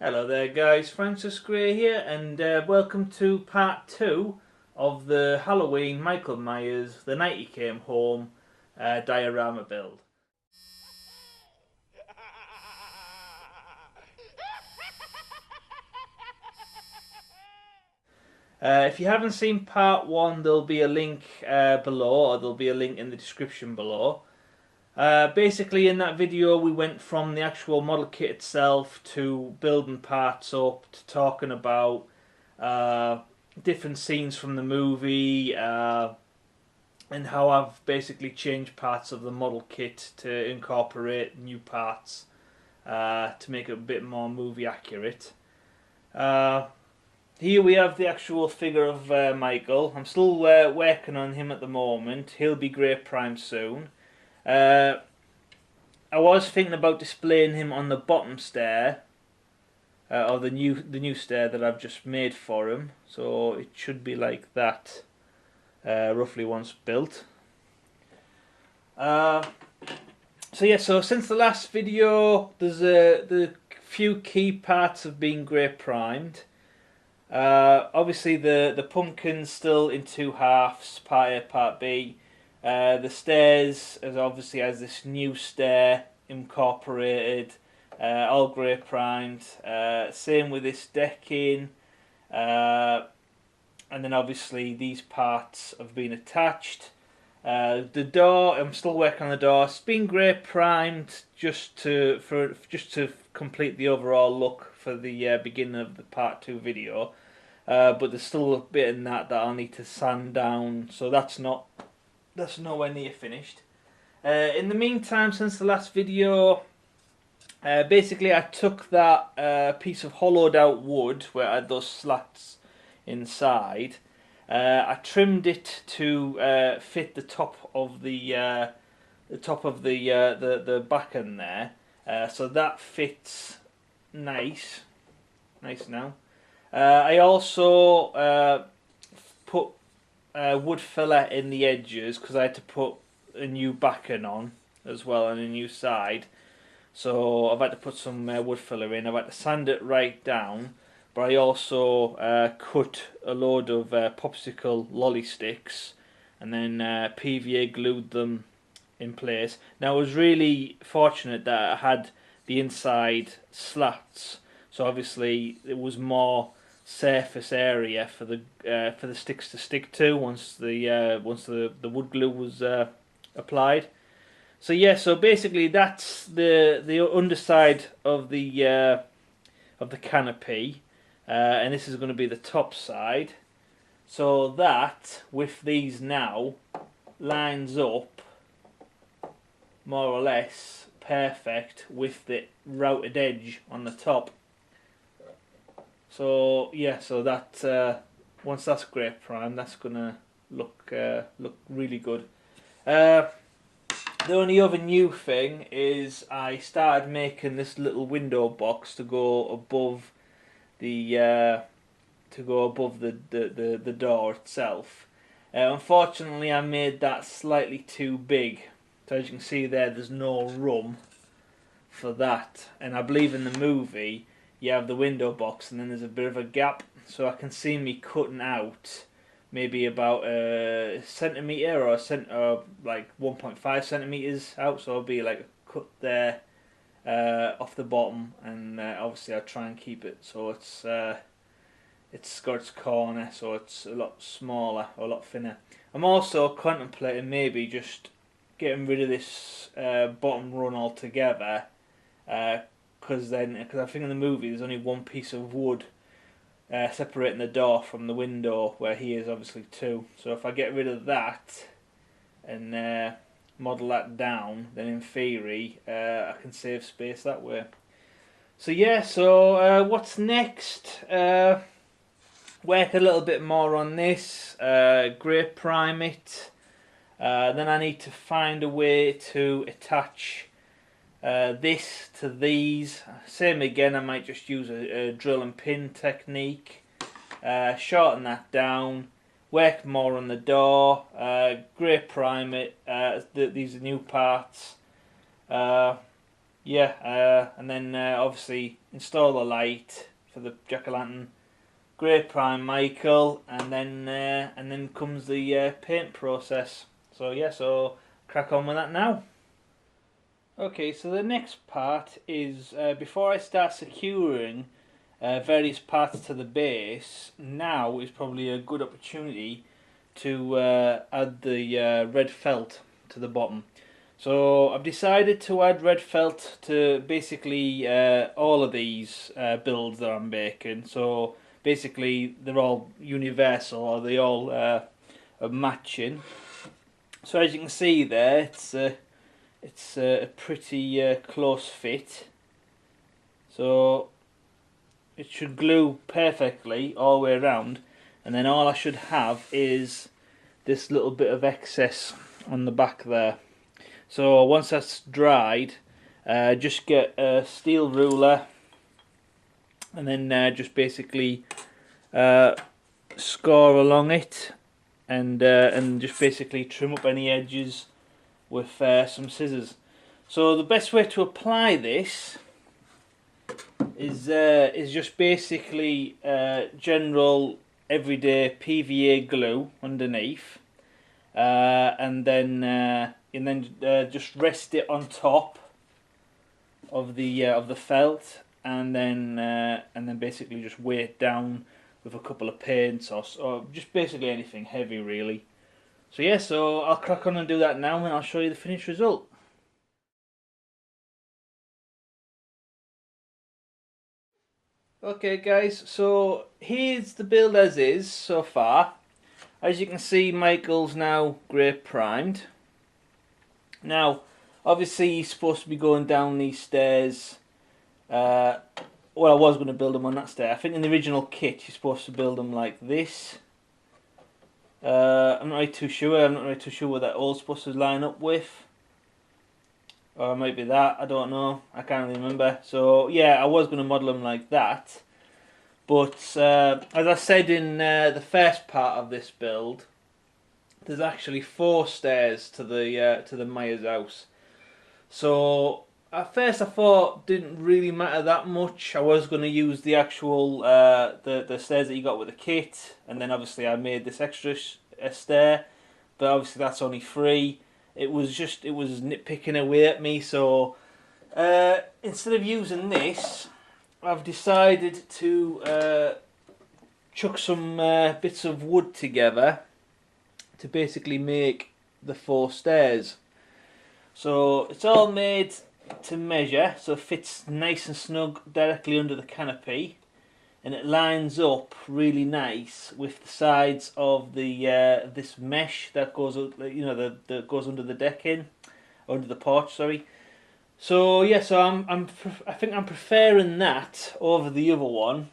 Hello there guys, Francis Gray here and welcome to part 2 of the Halloween Michael Myers The Night He Came Home diorama build. If you haven't seen part 1, there'll be a link below, or there'll be a link in the description below. Basically in that video we went from the actual model kit itself to building parts up to talking about different scenes from the movie and how I've basically changed parts of the model kit to incorporate new parts to make it a bit more movie accurate. Here we have the actual figure of Michael. I'm still working on him at the moment. He'll be grey primed soon. I was thinking about displaying him on the bottom stair, or the new stair that I've just made for him. So it should be like that, roughly once built. So since the last video, the few key parts have been grey primed. Obviously the pumpkin's still in two halves, part A, part B. The stairs obviously has this new stair incorporated, all grey primed. Same with this decking, and then obviously these parts have been attached. The door, I'm still working on the door. It's been grey primed just to complete the overall look for the beginning of the part 2 video. But there's still a bit in that I'll need to sand down, so that's nowhere near finished. In the meantime, since the last video, basically I took that piece of hollowed out wood where I had those slats inside. I trimmed it to fit the top of the back end there, so that fits nice now. I also put wood filler in the edges because I had to put a new backen on as well and a new side. So I've had to put some wood filler in. I've had to sand it right down, but I also cut a load of popsicle lolly sticks and then PVA glued them in place. Now I was really fortunate that I had the inside slats, so obviously it was more surface area for the sticks to stick to once the wood glue was applied. So yeah, so basically that's the underside of the canopy, and this is going to be the top side. So that with these now lines up more or less perfect with the routed edge on the top. So yeah, so that once that's grey prime, that's gonna look really good. The only other new thing is I started making this little window box to go above the the door itself. Unfortunately, I made that slightly too big. So as you can see there's no room for that, and I believe in the movie you have the window box and then there's a bit of a gap, so I can see me cutting out maybe about a centimetre or like 1.5 centimetres out, so I'll be like a cut there off the bottom, and obviously I'll try and keep it so it's got its corner, so it's a lot smaller or a lot thinner. I'm also contemplating maybe just getting rid of this bottom run altogether, because I think in the movie there's only one piece of wood separating the door from the window, where he is obviously two. So if I get rid of that and model that down, then in theory I can save space that way. So yeah, so what's next? Work a little bit more on this, grey prime it. Then I need to find a way to attach this to these. Same again, I might just use a drill and pin technique. Shorten that down, work more on the door, grey prime it. These are new parts. Yeah, and then obviously install the light for the jack-o'-lantern. Grey prime Michael, and then comes the paint process. So yeah, so crack on with that now. Okay, so the next part is before I start securing various parts to the base. Now is probably a good opportunity to add the red felt to the bottom. So I've decided to add red felt to basically all of these builds that I'm making. So basically they're all universal, or they all are matching. So as you can see there, it's a pretty close fit. So it should glue perfectly all the way around, and then all I should have is this little bit of excess on the back there. So once that's dried, just get a steel ruler and then just basically score along it, and just basically trim up any edges with some scissors. So the best way to apply this is just basically general everyday PVA glue underneath, and then just rest it on top of the felt, and then basically just weigh it down with a couple of paints, or just basically anything heavy really. So yeah, so I'll crack on and do that now, and I'll show you the finished result. Okay guys, so here's the build as is so far. As you can see, Michael's now grey primed. Now, obviously he's supposed to be going down these stairs. Well, I was going to build him on that stair. I think in the original kit you're supposed to build him like this. I'm not really too sure. I'm not really too sure what that all's supposed to line up with. Or it might be that, I don't know. I can't really remember. So yeah, I was going to model him like that. But as I said in the first part of this build, there's actually 4 stairs to the Myers house. So at first I thought didn't really matter that much. I was going to use the actual the stairs that you got with the kit, and then obviously I made this extra stair, but obviously that's only 3. It was nitpicking away at me. So instead of using this, I've decided to chuck some bits of wood together to basically make the 4 stairs. So it's all made to measure, so it fits nice and snug directly under the canopy, and it lines up really nice with the sides of the this mesh that goes, that goes under the decking, under the porch. Sorry. So yeah, so I think I'm preferring that over the other one,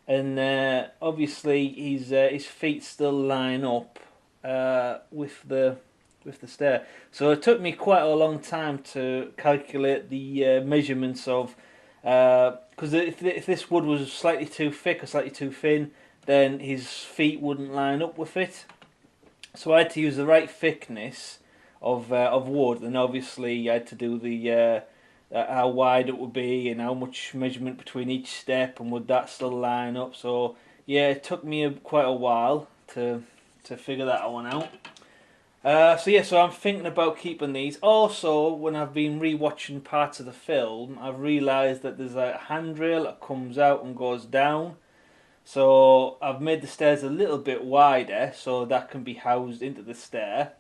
and obviously his feet still line up with the stair. So it took me quite a long time to calculate the measurements of, because if this wood was slightly too thick or slightly too thin, then his feet wouldn't line up with it. So I had to use the right thickness of wood, and obviously I had to do the how wide it would be and how much measurement between each step, and would that still line up. So yeah, it took me quite a while to figure that one out. So yeah, so I'm thinking about keeping these. Also, when I've been re-watching parts of the film, I've realised that there's a handrail that comes out and goes down. So I've made the stairs a little bit wider, so that can be housed into the stair.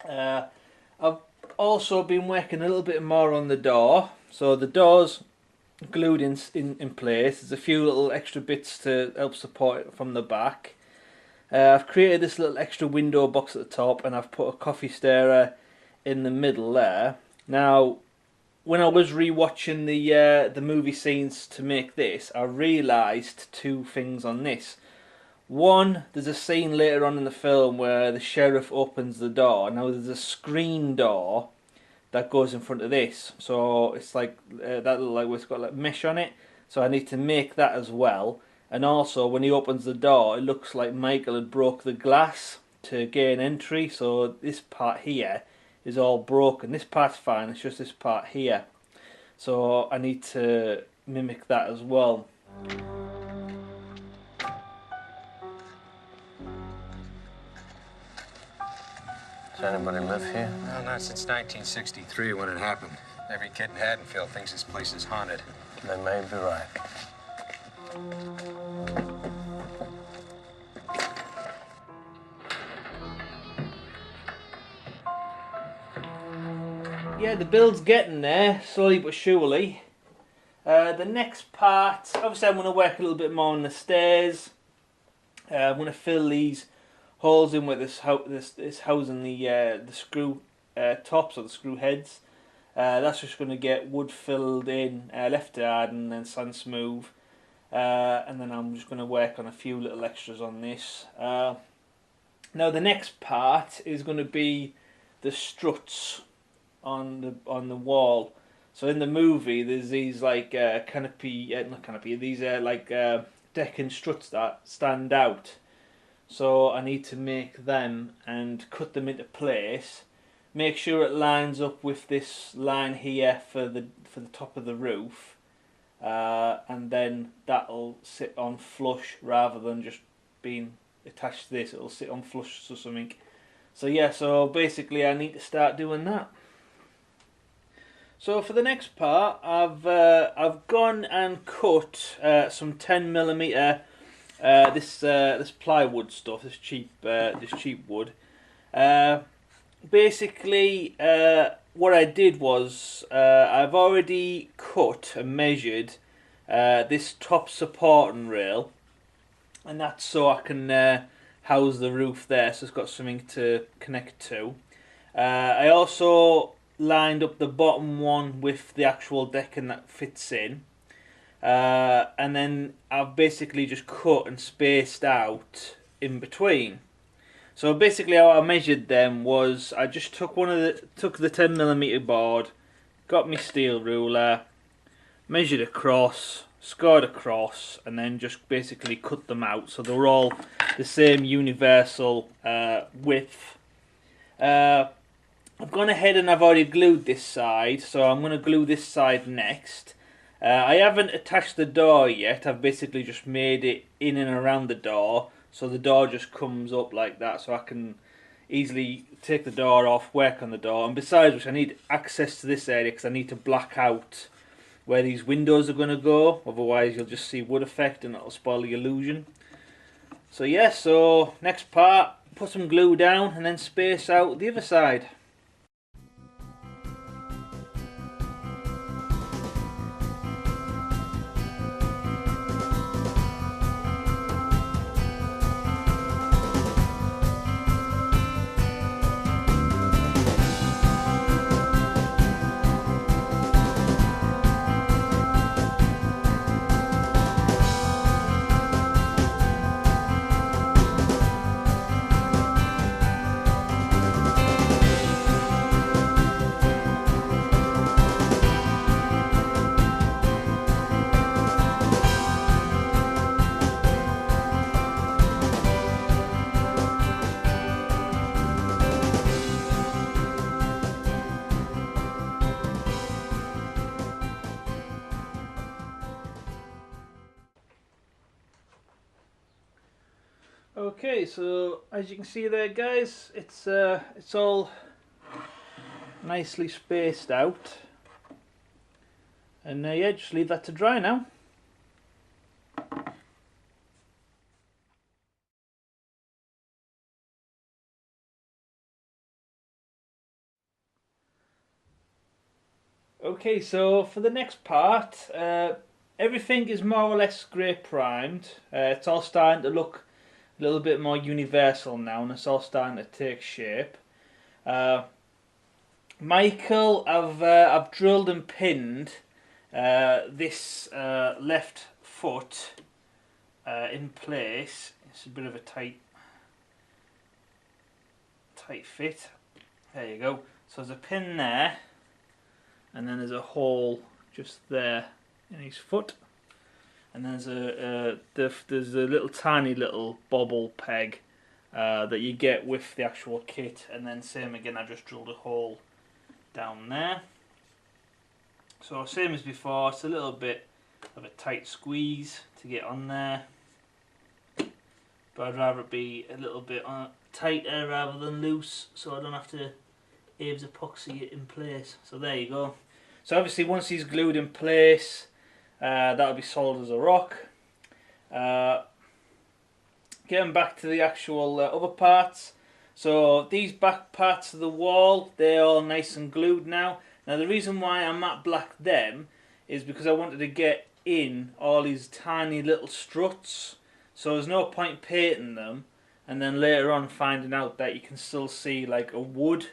I've also been working a little bit more on the door. So the door's glued in place. There's a few little extra bits to help support it from the back. I've created this little extra window box at the top, and I've put a coffee stirrer in the middle there. Now, when I was re-watching the movie scenes to make this, I realised 2 things on this. One, there's a scene later on in the film where the sheriff opens the door. Now there's a screen door that goes in front of this, so it's like that little, like, it's got like mesh on it. So I need to make that as well. And also, when he opens the door, it looks like Michael had broke the glass to gain entry. So this part here is all broken. This part's fine, it's just this part here. So I need to mimic that as well. Does anybody live here? Well, not since 1963 when it happened. Every kid in Haddonfield thinks this place is haunted. They may be right. Yeah, the build's getting there, slowly but surely. The next part, obviously I'm going to work a little bit more on the stairs. I'm going to fill these holes in with this housing the screw tops or the screw heads. That's just going to get wood filled in, left to hard and then sand smooth. And then I'm just going to work on a few little extras on this. Now the next part is going to be the struts on the wall. So in the movie, there's these like not canopy. These are like decking struts that stand out. So I need to make them and cut them into place. Make sure it lines up with this line here for the top of the roof, and then that'll sit on flush rather than just being attached to this. It'll sit on flush or something. So yeah, so basically I need to start doing that. So for the next part, I've gone and cut some 10mm this plywood stuff, this cheap wood. Basically, what I did was I've already cut and measured this top supporting rail, and that's so I can house the roof there, so it's got something to connect to. I also lined up the bottom one with the actual decking that fits in, and then I've basically just cut and spaced out in between. So basically how I measured them was I just took the 10mm board, got my steel ruler, measured across, scored across, and then just basically cut them out so they were all the same universal width. I've gone ahead and I've already glued this side, so I'm going to glue this side next. I haven't attached the door yet. I've basically just made it in and around the door, so the door just comes up like that, so I can easily take the door off, work on the door. And besides which, I need access to this area because I need to black out where these windows are going to go, otherwise you'll just see wood effect and it'll spoil the illusion. So yeah, so next part, put some glue down and then space out the other side. Okay, so as you can see there, guys, it's all nicely spaced out, and yeah, just leave that to dry now. Okay, so for the next part, everything is more or less grey primed. It's all starting to look a little bit more universal now, and it's all starting to take shape. Michael, I've drilled and pinned this left foot in place. It's a bit of a tight fit. There you go. So there's a pin there, and then there's a hole just there in his foot. And there's a little tiny little bobble peg that you get with the actual kit, and then same again, I just drilled a hole down there. So same as before, it's a little bit of a tight squeeze to get on there, but I'd rather it be a little bit tighter rather than loose, so I don't have to Abe's epoxy it in place. So there you go. So obviously once he's glued in place, that'll be solid as a rock. Getting back to the actual other parts. So these back parts of the wall, they're all nice and glued now. Now the reason why I matte blacked them is because I wanted to get in all these tiny little struts. So there's no point painting them and then later on finding out that you can still see like a wood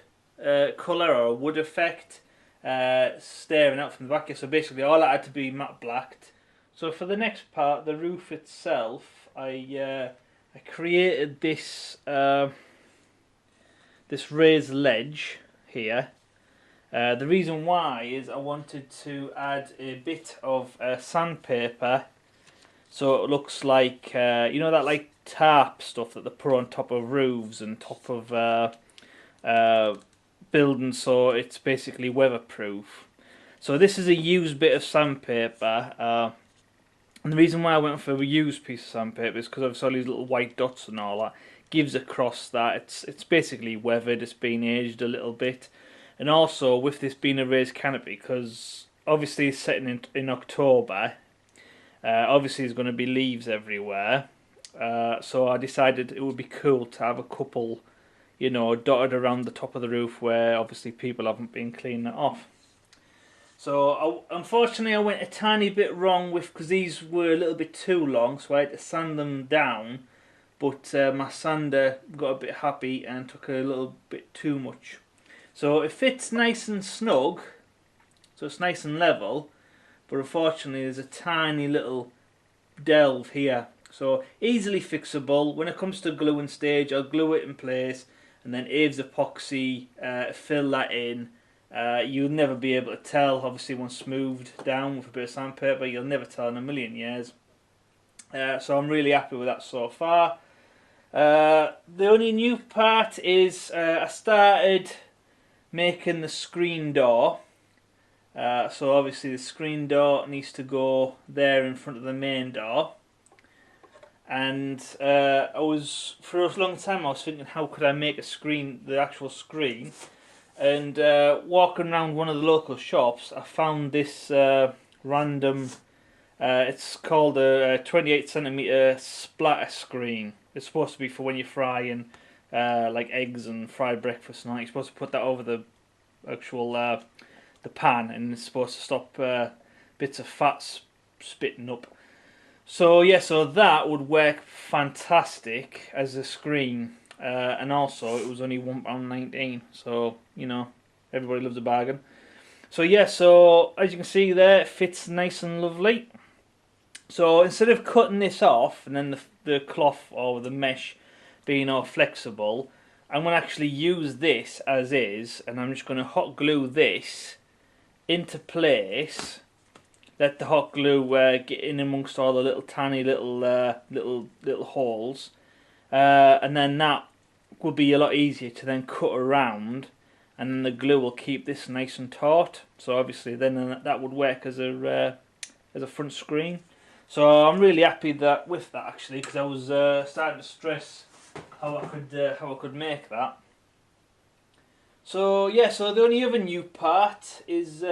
colour or a wood effect staring out from the back. So basically all that had to be matte blacked. So for the next part, the roof itself, I created this this raised ledge here. The reason why is I wanted to add a bit of sandpaper so it looks like you know that like tarp stuff that they put on top of roofs and top of buildings, so it's basically weatherproof. So this is a used bit of sandpaper, and the reason why I went for a used piece of sandpaper is because I saw these little white dots and all that gives across that it's basically weathered, it's been aged a little bit. And also with this being a raised canopy, because obviously it's setting in October, obviously there's going to be leaves everywhere, so I decided it would be cool to have a couple, you know, dotted around the top of the roof where obviously people haven't been cleaning it off. So unfortunately I went a tiny bit wrong with, because these were a little bit too long, so I had to sand them down, but my sander got a bit happy and took a little bit too much. So it fits nice and snug, so it's nice and level, but unfortunately there's a tiny little delve here. So easily fixable. When it comes to gluing stage, I'll glue it in place and then Abe's epoxy, fill that in. You'll never be able to tell, obviously once smoothed down with a bit of sandpaper, you'll never tell in a million years. So I'm really happy with that so far. The only new part is I started making the screen door. So obviously the screen door needs to go there in front of the main door. And I was, for a long time I was thinking, how could I make a screen, the actual screen? And walking around one of the local shops, I found this random, it's called a 28cm splatter screen. It's supposed to be for when you're frying like eggs and fried breakfast and all. You're supposed to put that over the actual the pan, and it's supposed to stop bits of fat spitting up. So yeah, so that would work fantastic as a screen, and also it was only £1.19, so you know, everybody loves a bargain. So yeah, so as you can see there, it fits nice and lovely. So instead of cutting this off and then the cloth or the mesh being all flexible, I'm going to actually use this as is, and I'm just going to hot glue this into place. Let the hot glue get in amongst all the little tiny little holes, and then that will be a lot easier to then cut around, and then the glue will keep this nice and taut. So obviously then that would work as a front screen. So I'm really happy with that actually, because I was starting to stress how I could make that. So yeah, so the only other new part is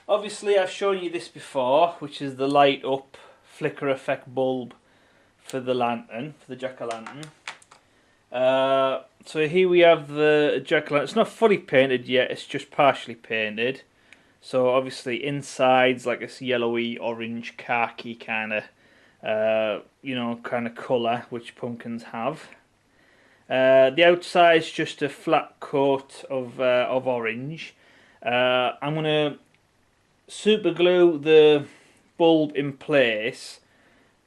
obviously I've shown you this before, which is the light up flicker effect bulb for the lantern, for the jack-o'-lantern. So here we have the jack-o'-lantern. It's not fully painted yet, it's just partially painted. So obviously inside's like this yellowy, orange, khaki kind of, you know, kind of colour which pumpkins have. The outside's just a flat coat of orange. I'm gonna super glue the bulb in place,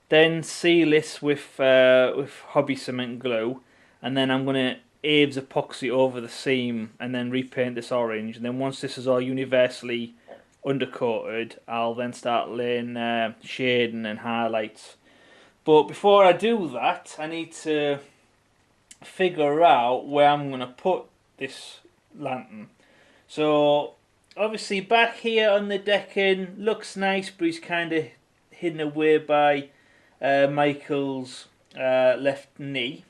then seal this with hobby cement glue, and then I'm gonna Abe's epoxy over the seam and then repaint this orange. And then once this is all universally undercoated, I'll then start laying shading and highlights. But before I do that, I need to figure out where I'm going to put this lantern. So obviously back here on the decking looks nice, but he's kind of hidden away by Michael's left knee.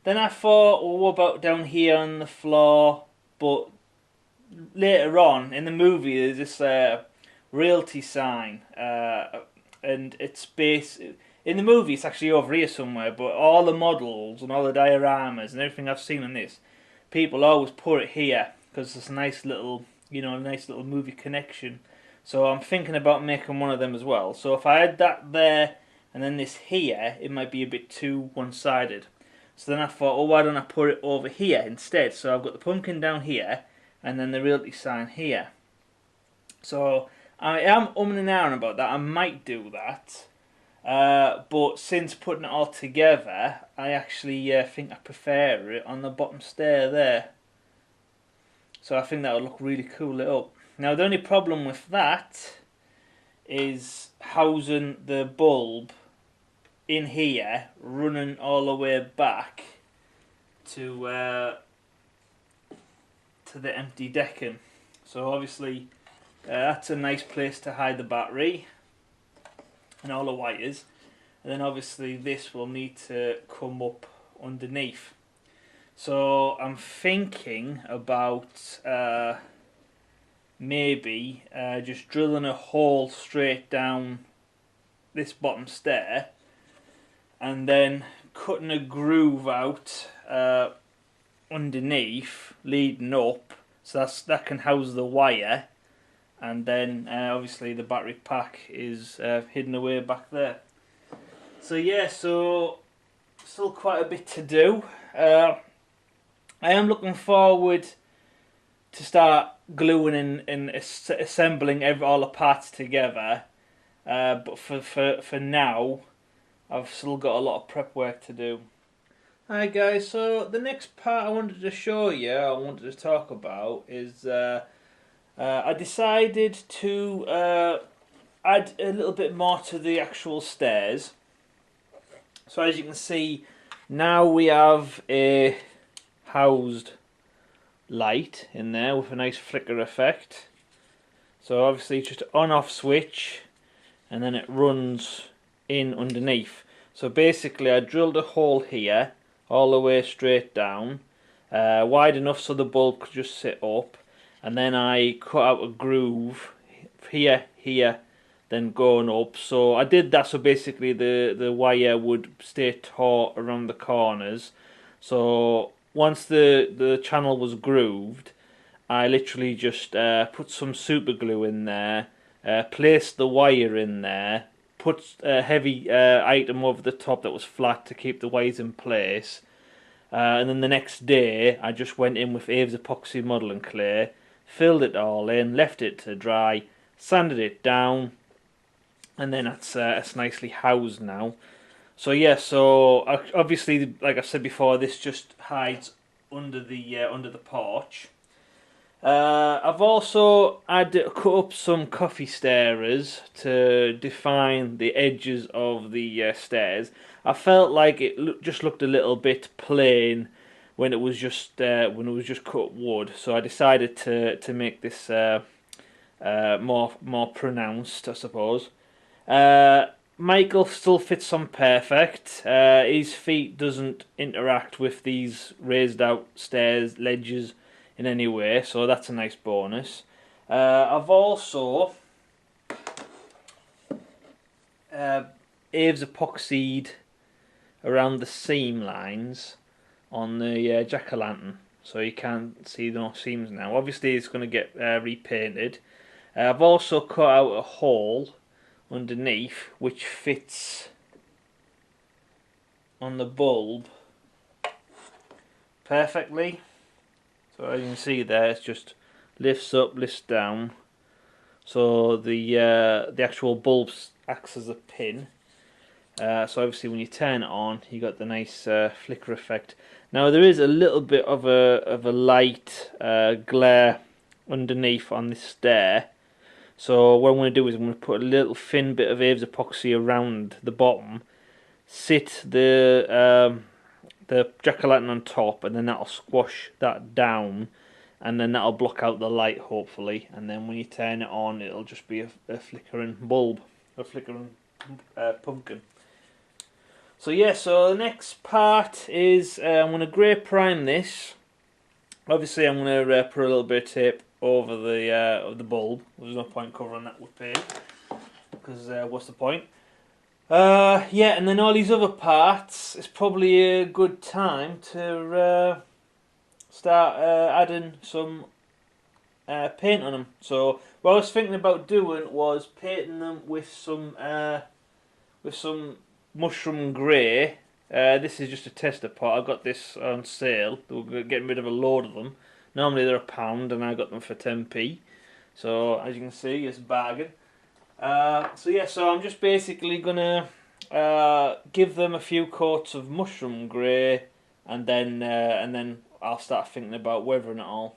Then I thought, well, what about down here on the floor? But later on in the movie, there's this realty sign, and it's based in the movie. It's actually over here somewhere. But all the models and all the dioramas and everything I've seen on this, people always put it here because it's a nice little, nice little movie connection. So I'm thinking about making one of them as well. So if I had that there and then this here, it might be a bit too one-sided. So then I thought, oh, why don't I put it over here instead? So I've got the pumpkin down here, and then the realty sign here. So I am umming and ahhing about that. I might do that. But since putting it all together, I actually think I prefer it on the bottom stair there. So I think that would look really cool lit up. Now the only problem with that is housing the bulb in here, running all the way back to the empty decking. So obviously that's a nice place to hide the battery and all the wires, and then obviously this will need to come up underneath. So I'm thinking about maybe just drilling a hole straight down this bottom stair and then cutting a groove out underneath leading up, so that can house the wire, and then obviously the battery pack is hidden away back there. So yeah, so still quite a bit to do. I am looking forward to start gluing and assembling all the parts together, but for now I've still got a lot of prep work to do. Hi guys, so the next part I wanted to show you, I wanted to talk about is I decided to add a little bit more to the actual stairs. So as you can see, now we have a housed light in there with a nice flicker effect. So obviously just an on-off switch, and then it runs in underneath. So basically I drilled a hole here all the way straight down, wide enough so the bulb could just sit up, and then I cut out a groove here, then going up. So I did that so basically the wire would stay taut around the corners. So once the channel was grooved, I literally just put some super glue in there, placed the wire in there, put a heavy item over the top that was flat to keep the wires in place, and then the next day I just went in with Aves epoxy modelling clay, filled it all in, left it to dry, sanded it down, and then it's nicely housed now. So yeah, so obviously, like I said before, this just hides under the porch. I've also cut up some coffee starers to define the edges of the stairs. I felt like it just looked a little bit plain when it was just cut wood, so I decided to make this more pronounced, I suppose. Michael still fits on perfect. His feet doesn't interact with these raised out stairs ledges in any way, so that's a nice bonus. I've also Aves epoxied around the seam lines on the jack-o'-lantern, so you can't see no seams now. Obviously it's going to get repainted. I've also cut out a hole underneath which fits on the bulb perfectly. So as you can see there, it just lifts up, lifts down. So the actual bulb acts as a pin. So obviously when you turn it on, you got the nice flicker effect. Now there is a little bit of a light glare underneath on this stair. So what I'm going to do is I'm going to put a little thin bit of Aves epoxy around the bottom, sit the the jack-o'-lantern on top, and then that'll squash that down, and then that'll block out the light, hopefully. And then when you turn it on, it'll just be a flickering bulb, a flickering pumpkin. So yeah, so the next part is I'm going to grey prime this. Obviously, I'm going to put a little bit of tape over the bulb. There's no point covering that with paint, because what's the point? Yeah, and then all these other parts, it's probably a good time to start adding some paint on them. So what I was thinking about doing was painting them with some mushroom grey. This is just a tester pot. I got this on sale. We're getting rid of a load of them. Normally they're £1, and I got them for 10p. So as you can see, it's a bargain. So yeah, so I'm just basically gonna give them a few coats of mushroom grey, and then I'll start thinking about weathering it all.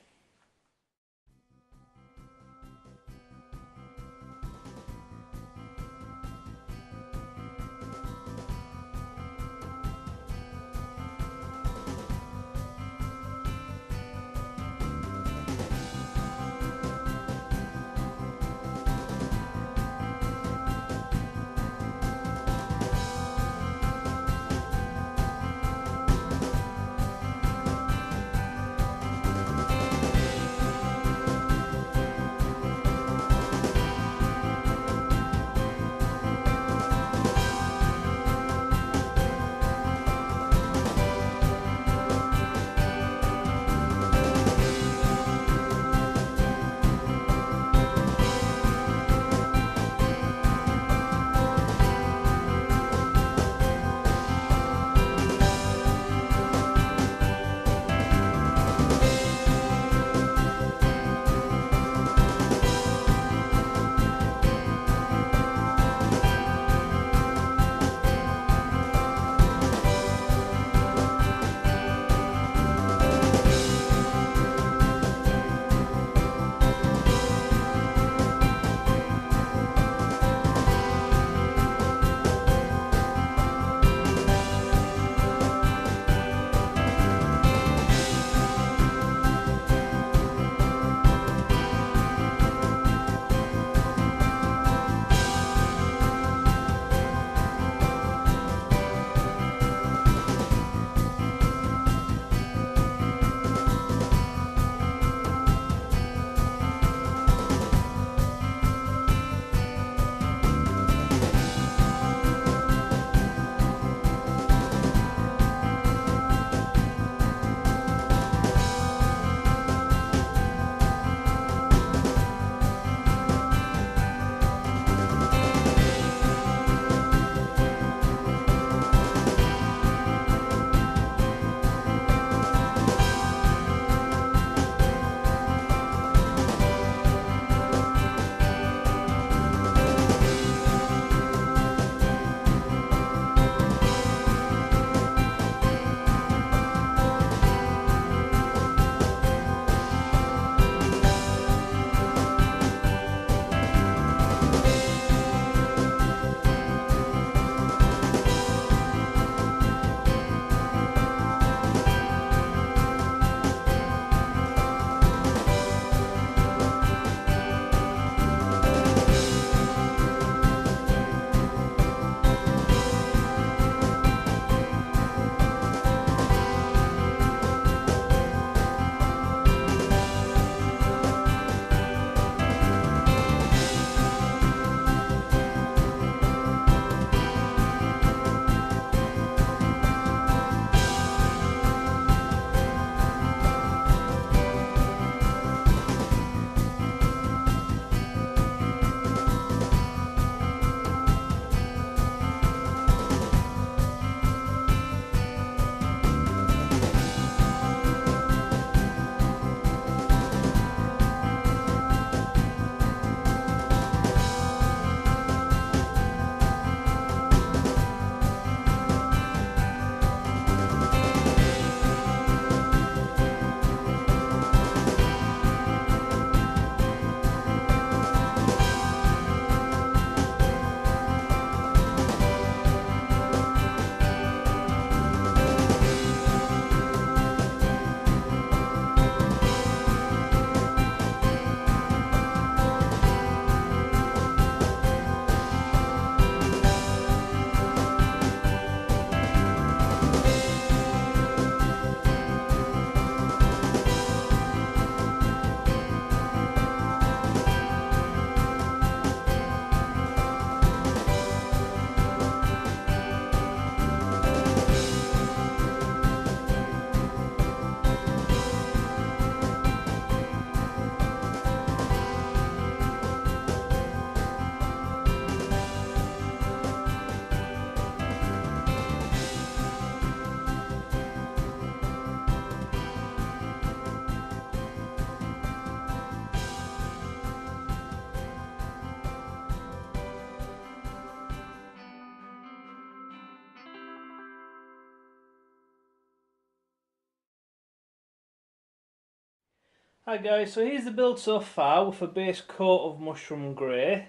Hi guys, so here's the build so far with a base coat of mushroom grey.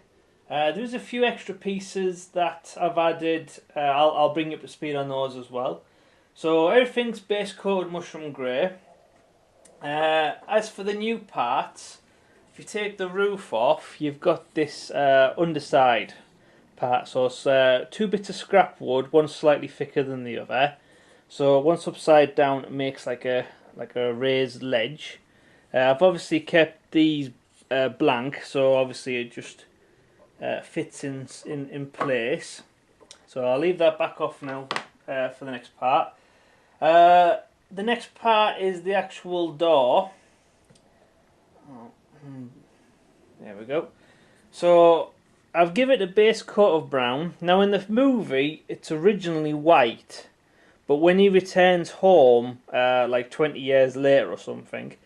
There's a few extra pieces that I've added. I'll bring you up to speed on those as well. So everything's base coated mushroom grey. As for the new parts, if you take the roof off, you've got this underside part. So it's 2 bits of scrap wood, one slightly thicker than the other. So once upside down, it makes like a raised ledge. I've obviously kept these blank, so obviously it just fits in place. So I'll leave that back off now for the next part. The next part is the actual door. There we go. So I've given it a base coat of brown. Now in the movie, it's originally white, but when he returns home, like 20 years later or something,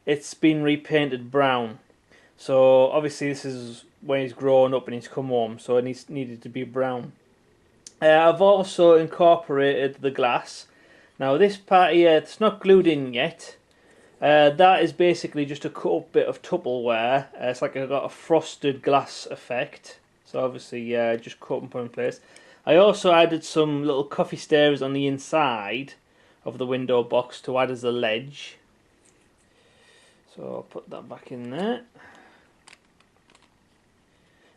it's been repainted brown. So obviously this is when he's grown up and he's come home, so it needed to be brown. I've also incorporated the glass. Now this part here, it's not glued in yet. That is basically just a cut up bit of Tupperware. It's like I've got a frosted glass effect. So obviously just cut and put in place. I also added some little coffee staves on the inside of the window box to add as a ledge. So I'll put that back in there.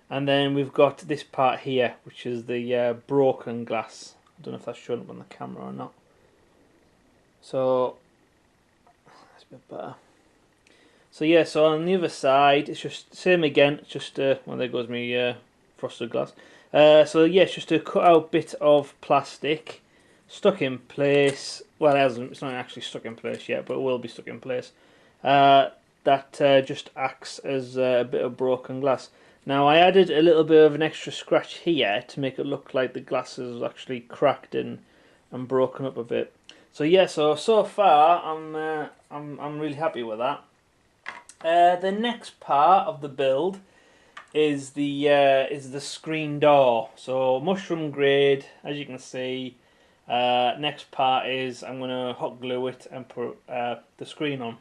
And then we've got this part here, which is the broken glass. I don't know if that's showing up on the camera or not. So that's a bit better. So yeah, so on the other side, it's just same again. It's just well, there goes my frosted glass. So yeah, it's just a cut out bit of plastic stuck in place. Well, it hasn't. It's not actually stuck in place yet, but it will be stuck in place. That just acts as a bit of broken glass. Now I added a little bit of an extra scratch here to make it look like the glass is actually cracked and broken up a bit. So yeah, so far I'm really happy with that. The next part of the build is the screen door. So mushroom grade, as you can see. Next part is I'm gonna hot glue it and put the screen on.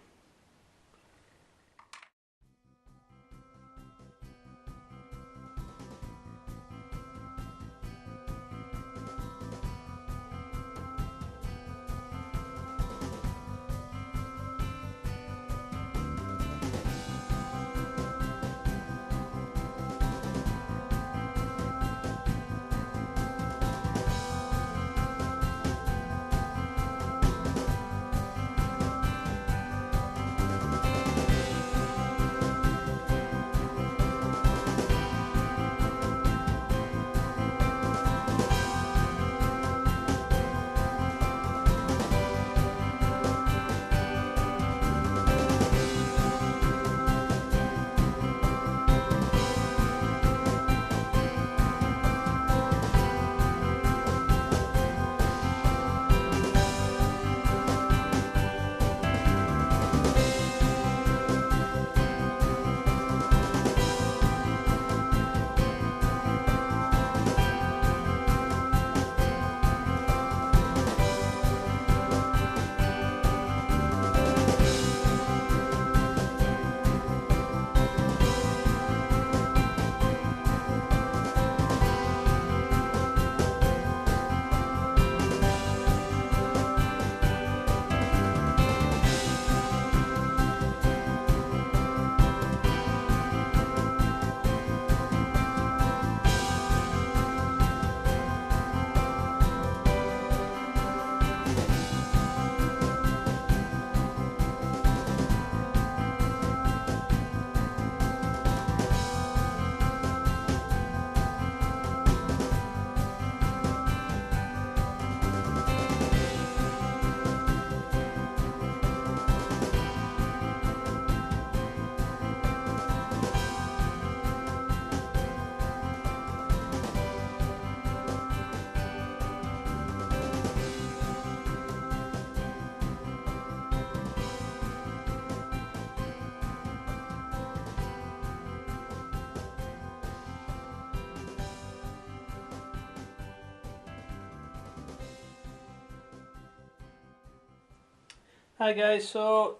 Hi guys, so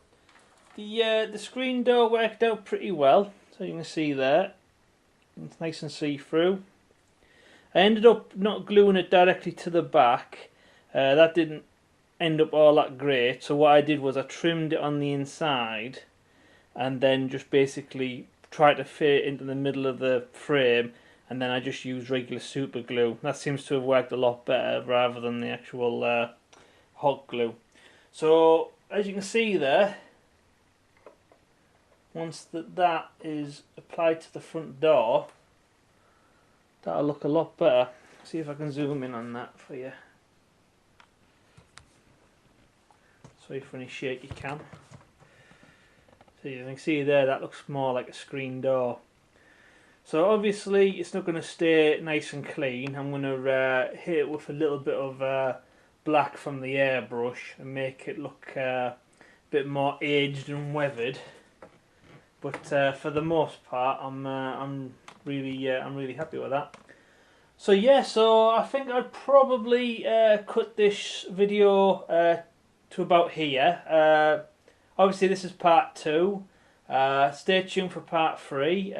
The screen door worked out pretty well, so you can see there. It's nice and see-through. I ended up not gluing it directly to the back. That didn't end up all that great, so what I did was I trimmed it on the inside and then just basically tried to fit it into the middle of the frame, and then I just used regular super glue. That seems to have worked a lot better rather than the actual hot glue. So as you can see there, once that is applied to the front door, that'll look a lot better. See if I can zoom in on that for you. Sorry for any shaky cam. So you can see there, that looks more like a screen door. So obviously it's not going to stay nice and clean. I'm going to hit it with a little bit of black from the airbrush and make it look a bit more aged and weathered. But for the most part, I'm really happy with that. So yeah, so I think I'd probably cut this video to about here. Obviously this is part 2. Stay tuned for part 3.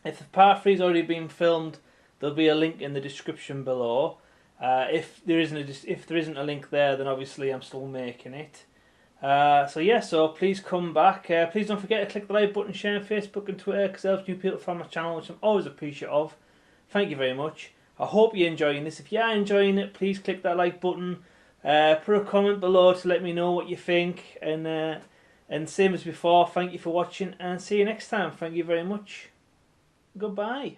If the part 3's already been filmed, there'll be a link in the description below. If there isn't a link there, then obviously I'm still making it. So yeah, so please come back. Please don't forget to click the like button, share on Facebook and Twitter, because it helps new people find my channel, which I'm always appreciative of. Thank you very much. I hope you're enjoying this. If you are enjoying it, please click that like button. Put a comment below to let me know what you think. And same as before, thank you for watching and see you next time. Thank you very much. Goodbye.